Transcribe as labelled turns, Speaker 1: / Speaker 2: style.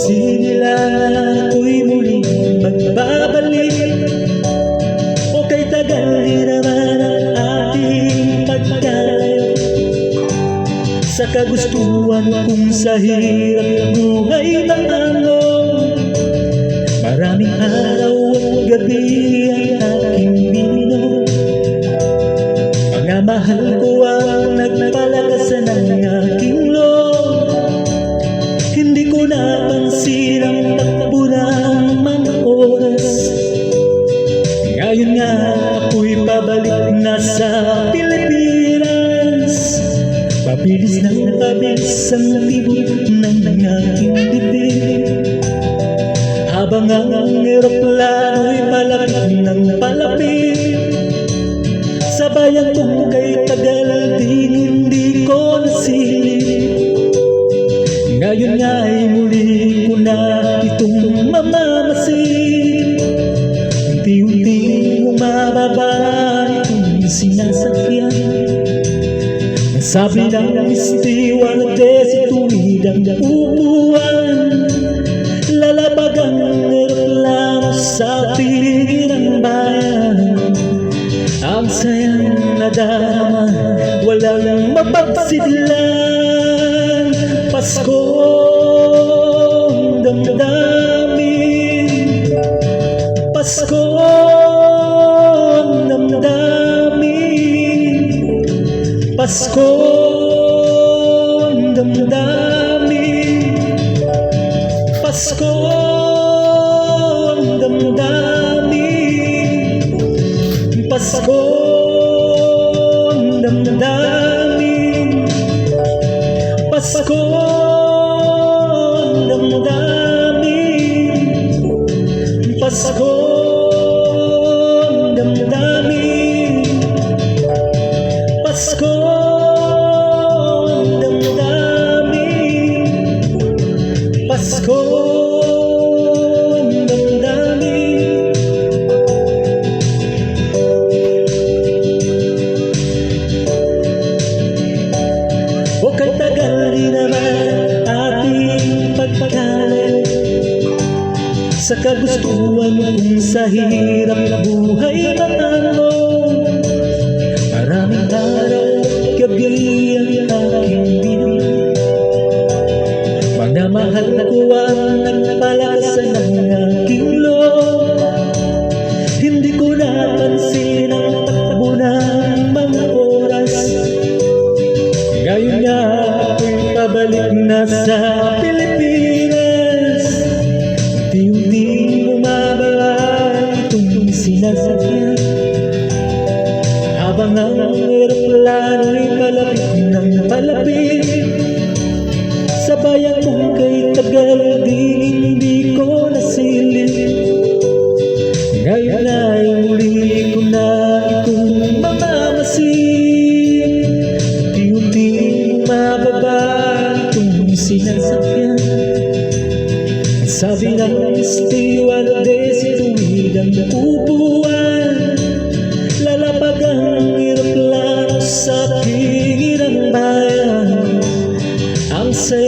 Speaker 1: nila ako'y muling magbabalik, o kay tagal din naman ang ating pagkalayo. Sa kagustuhan kung sa hirap buhay ng alon, maraming araw at gabi ang aking bininom. Mga mahal ko ang nagpalakasan ng aking loob. Hindi ko napansin ang takbo ng mga oras. Ngayon nga ako'y pabalik na sa Pilipinas. Pabilis ng pabilis ang tibok ng aking bibig, habang ang eroplano'y palapit ng palapit. Sa bayan kong kay tagal din hindi ko nasilip. Ngayon nga ay muli ko na itong mamamasid. Unti-unting bumababa itong sinasakyan. Sabi ng stewardess, ituwid ang upuan. Lalabag ang eroplano sa piling ng bayan. Ang sayang nadarama, walang mapagsidlan. Paskong damdamin, Paskong damdamin, Paskong damdamin, Paskong damdamin, Paskong damdamin, Paskong damdamin, Paskong damdamin, Paskong damdamin, Paskong damdamin. O kay tagal din naman ating pagkalayo, sa kagustuhan kung sa hirap buhay ng alon. Maraming araw at gabi ang aking biniling. Mga mahal ko ang nagpalakasan ng aking loob. Hindi ko napansin ang takbo ng mga oras. Ngayon nga ako'y pabalik na sa Pilipinas. Unti-unting bumababa itong sinasakyan, habang ang eroplano'y palapit ng palapit. Sa bayan kong kay tagal din hindi ko nasilip. Ngayon ay muli ko na itong mamamasid. Unti-unting bumababa itong sinasakyan. Sabi ng stewardess, ituwid ang upuan. Lalapag ang eroplano sa piling ng bayan. Ang saya